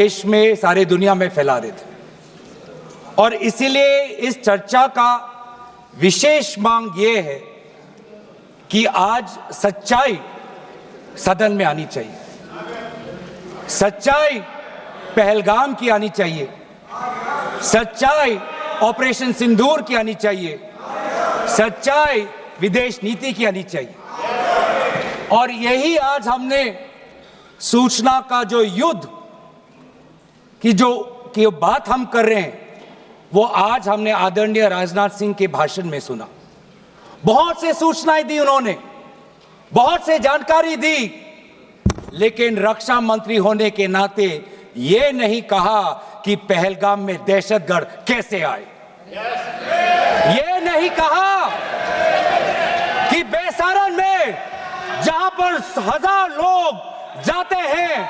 देश में, सारे दुनिया में फैला रहे थे। और इसीलिए इस चर्चा का विशेष मांग ये है कि आज सच्चाई सदन में आनी चाहिए, सच्चाई पहलगाम की आनी चाहिए, सच्चाई ऑपरेशन सिंदूर की आनी चाहिए, सच्चाई विदेश नीति की आनी चाहिए। और यही आज हमने सूचना का जो युद्ध की बात हम कर रहे हैं, वो आज हमने आदरणीय राजनाथ सिंह के भाषण में सुना। बहुत से सूचनाएं दी उन्होंने, बहुत से जानकारी दी, लेकिन रक्षा मंत्री होने के नाते ये नहीं कहा कि पहलगाम में दहशतगर्द कैसे आए, ये नहीं कहा कि बेसारन में जहां पर 1000 लोग जाते हैं,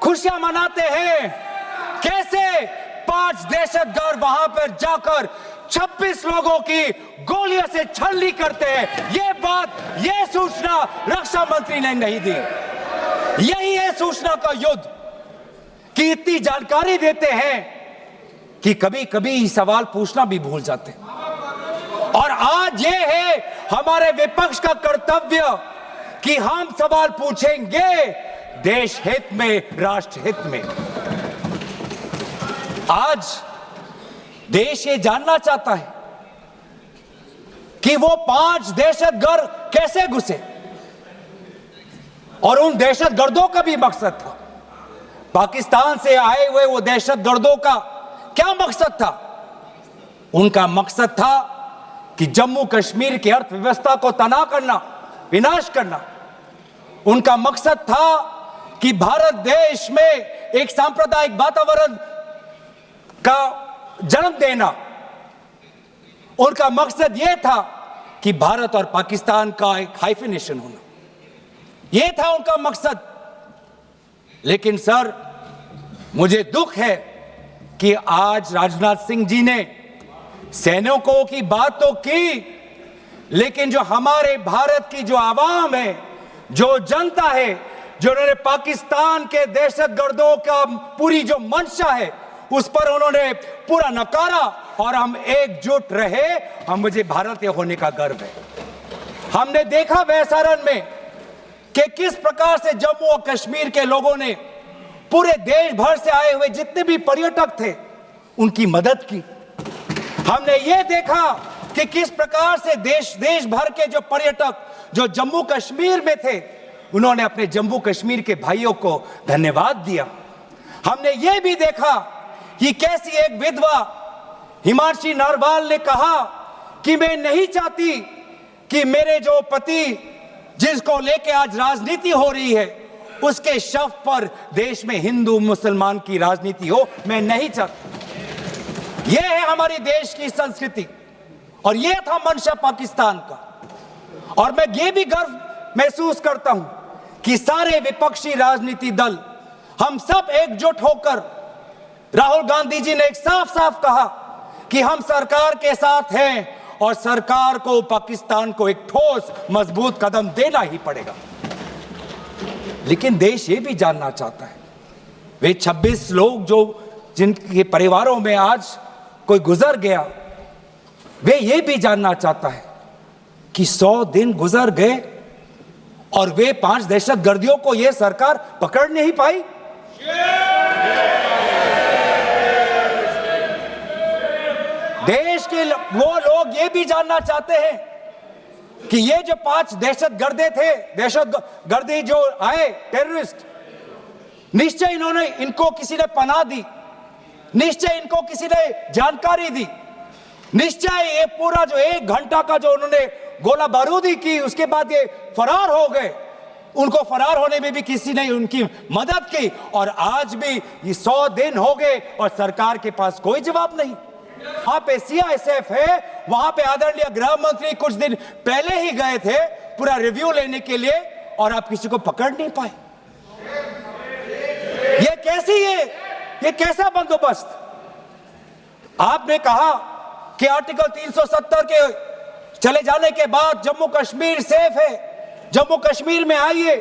खुशियां मनाते हैं, कैसे 5 दहशतगर्द वहां पर जाकर 26 लोगों की गोलियों से छलनी करते हैं। ये बात, ये सूचना रक्षा मंत्री ने नहीं दी। यही है सूचना का युद्ध कि इतनी जानकारी देते हैं कि कभी कभी सवाल पूछना भी भूल जाते हैं। और आज ये है हमारे विपक्ष का कर्तव्य कि हम सवाल पूछेंगे देश हित में, राष्ट्र हित में। आज देश ये जानना चाहता है कि वो 5 दहशतगर्द कैसे घुसे, और उन दहशतगर्दों का भी मकसद था, पाकिस्तान से आए हुए वो दहशतगर्दों का क्या मकसद था? उनका मकसद था कि जम्मू कश्मीर की अर्थव्यवस्था को तनाव करना, विनाश करना। उनका मकसद था कि भारत देश में एक सांप्रदायिक वातावरण का जन्म देना। उनका मकसद यह था कि भारत और पाकिस्तान का एक हाइफिनेशन होना, यह था उनका मकसद। लेकिन सर, मुझे दुख है कि आज राजनाथ सिंह जी ने सैनिकों की बात तो की, लेकिन जो हमारे भारत की जो आवाम है, जो जनता है, जो उन्होंने पाकिस्तान के दहशतगर्दों का पूरी जो मंशा है, उस पर उन्होंने पूरा नकारा। और हम एकजुट रहे, हम मुझे भारतीय होने का गर्व है। हमने देखा बेसारन में कि किस प्रकार से जम्मू और कश्मीर के लोगों ने पूरे देश भर से आए हुए जितने भी पर्यटक थे, उनकी मदद की। हमने ये देखा कि किस प्रकार से देश भर के जो पर्यटक जो जम्मू कश्मीर में थे, उन्होंने अपने जम्मू कश्मीर के भाइयों को धन्यवाद दिया। हमने ये भी देखा कि कैसी एक विधवा हिमांशी नरवाल ने कहा कि मैं नहीं चाहती कि मेरे जो पति, जिसको लेके आज राजनीति हो रही है, उसके शव पर देश में हिंदू मुसलमान की राजनीति हो, मैं नहीं चाहती। यह है हमारी देश की संस्कृति, और यह था मंशा पाकिस्तान का। और मैं ये भी गर्व महसूस करता हूं कि सारे विपक्षी राजनीति दल, हम सब एकजुट होकर, राहुल गांधी जी ने एक साफ साफ कहा कि हम सरकार के साथ हैं और सरकार को पाकिस्तान को एक ठोस मजबूत कदम देना ही पड़ेगा। लेकिन देश ये भी जानना चाहता है, वे 26 लोग जो जिनके परिवारों में आज कोई गुजर गया, वे ये भी जानना चाहता है कि 100 दिन गुजर गए और वे 5 दहशतगर्दियों को यह सरकार पकड़ नहीं पाई। देश के वो लोग ये भी जानना चाहते हैं कि ये जो 5 दहशतगर्दे थे, दहशतगर्दी जो आए टेररिस्ट, निश्चय इनको किसी ने पनाह दी, निश्चय इनको किसी ने जानकारी दी, निश्चय ये पूरा जो 1 घंटा का जो उन्होंने गोला बारूदी की, उसके बाद ये फरार हो गए। उनको फरार होने में भी किसी ने उनकी मदद की, और आज भी ये 100 दिन हो गए और सरकार के पास कोई जवाब नहीं। वहां पे सीआईएसएफ है, वहां पे आदरणीय गृह मंत्री कुछ दिन पहले ही गए थे पूरा रिव्यू लेने के लिए, और आप किसी को पकड़ नहीं पाए। ये कैसी है, ये कैसा बंदोबस्त? आपने कहा कि आर्टिकल 370 के चले जाने के बाद जम्मू कश्मीर सेफ है, जम्मू कश्मीर में आइए,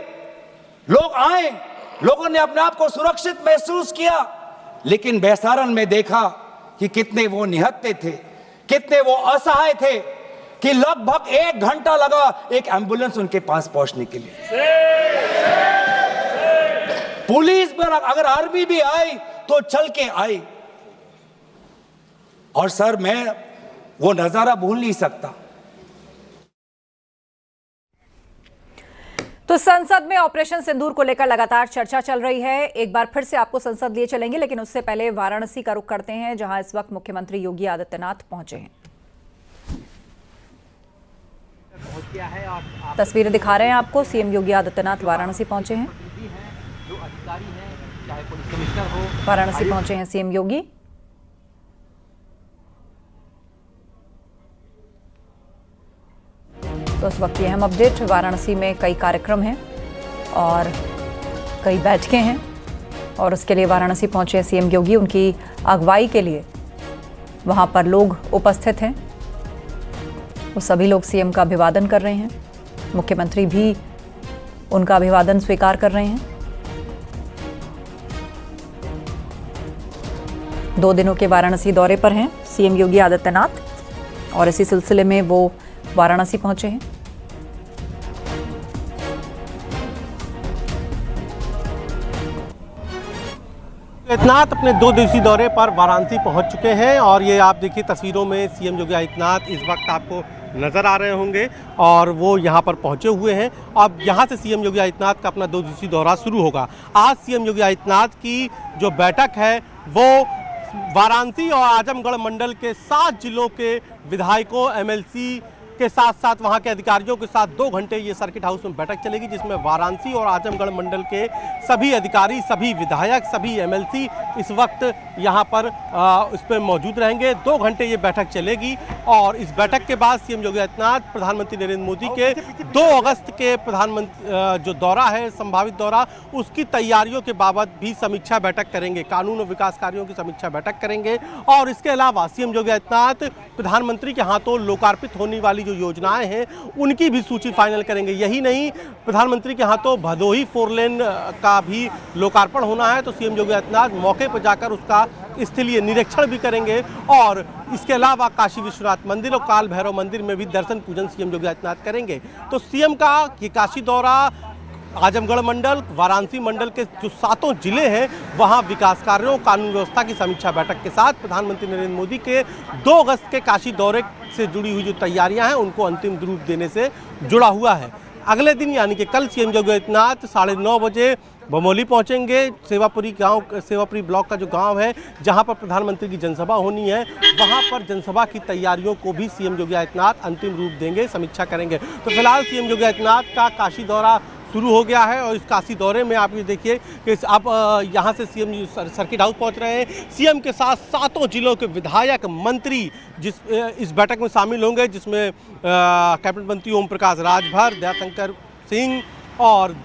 लोग आए, लोगों ने अपने आप को सुरक्षित महसूस किया, लेकिन बेसारन में देखा कि कितने वो निहत्थे थे, कितने वो असहाय थे कि लगभग 1 घंटा लगा एक एम्बुलेंस उनके पास पहुंचने के लिए। पुलिस पर अगर आर्मी भी आई तो चल के आई। और सर, मैं वो नजारा भूल नहीं सकता। तो संसद में ऑपरेशन सिंदूर को लेकर लगातार चर्चा चल रही है। एक बार फिर से आपको संसद लिए चलेंगे, लेकिन उससे पहले वाराणसी का रुख करते हैं, जहां इस वक्त मुख्यमंत्री योगी आदित्यनाथ पहुंचे हैं। तस्वीरें दिखा रहे हैं आपको, सीएम योगी आदित्यनाथ वाराणसी पहुंचे हैं। वाराणसी पहुंचे हैं सीएम योगी। तो उस वक्त ये अहम अपडेट, वाराणसी में कई कार्यक्रम हैं और कई बैठकें हैं और उसके लिए वाराणसी पहुंचे सीएम योगी। उनकी अगुवाई के लिए वहां पर लोग उपस्थित हैं। वो सभी लोग सीएम का अभिवादन कर रहे हैं, मुख्यमंत्री भी उनका अभिवादन स्वीकार कर रहे हैं। 2 दिनों के वाराणसी दौरे पर हैं सीएम योगी आदित्यनाथ और इसी सिलसिले में वो वाराणसी पहुंचे हैं। आदित्यनाथ अपने 2 दिवसीय दौरे पर वाराणसी पहुंच चुके हैं और ये आप देखिए तस्वीरों में सीएम योगी आदित्यनाथ इस वक्त आपको नज़र आ रहे होंगे और वो यहाँ पर पहुँचे हुए हैं। अब यहाँ से सीएम योगी आदित्यनाथ का अपना 2 दिवसीय दौरा शुरू होगा। आज सीएम योगी आदित्यनाथ की जो बैठक है वो वाराणसी और आजमगढ़ मंडल के 7 जिलों के विधायकों, एमएलसी के साथ साथ वहां के अधिकारियों के साथ 2 घंटे ये सर्किट हाउस में बैठक चलेगी, जिसमें वाराणसी और आजमगढ़ मंडल के सभी अधिकारी, सभी विधायक, सभी एमएलसी इस वक्त यहां पर इस पर मौजूद रहेंगे। 2 घंटे ये बैठक चलेगी और इस बैठक के बाद सीएम योगी आदित्यनाथ प्रधानमंत्री नरेंद्र मोदी के 2 अगस्त के प्रधानमंत्री जो दौरा है, संभावित दौरा, उसकी तैयारियों के बाबत भी समीक्षा बैठक करेंगे, कानून और विकास कार्यों की समीक्षा बैठक करेंगे। और इसके अलावा सीएम योगी आदित्यनाथ प्रधानमंत्री के हाथों लोकार्पित होने वाली जो योजनाएं हैं उनकी भी सूची फाइनल करेंगे। यही नहीं, प्रधानमंत्री के हाथों भदोही 4 लेन का भी लोकार्पण होना है, तो सीएम योगी आदित्यनाथ मौके पर जाकर उसका स्थलीय निरीक्षण भी करेंगे। और इसके अलावा काशी विश्वनाथ मंदिर और काल भैरव मंदिर में भी दर्शन पूजन सीएम योगी आदित्यनाथ करेंगे। तो सीएम का ये काशी दौरा आजमगढ़ मंडल, वाराणसी मंडल के जो 7 जिले हैं वहां विकास कार्यों, कानून व्यवस्था की समीक्षा बैठक के साथ प्रधानमंत्री नरेंद्र मोदी के 2 अगस्त के काशी दौरे से जुड़ी हुई जो तैयारियां हैं उनको अंतिम रूप देने से जुड़ा हुआ है। अगले दिन यानी कि कल सीएम योगी आदित्यनाथ 9:30 बजे बमोली पहुंचेंगे। सेवापुरी ब्लॉक का जो गांव है जहां पर प्रधानमंत्री की जनसभा होनी है, वहां पर जनसभा की तैयारियों को भी सीएम योगी आदित्यनाथ अंतिम रूप देंगे, समीक्षा करेंगे। तो फिलहाल सीएम योगी आदित्यनाथ का काशी दौरा शुरू हो गया है और इस काशी दौरे में आप ये देखिए कि आप यहाँ से सीएम सर्किट हाउस पहुँच रहे हैं। सीएम के साथ 7 जिलों के विधायक, मंत्री इस बैठक में शामिल होंगे, जिसमें कैबिनेट मंत्री ओम प्रकाश राजभर, दयाशंकर सिंह और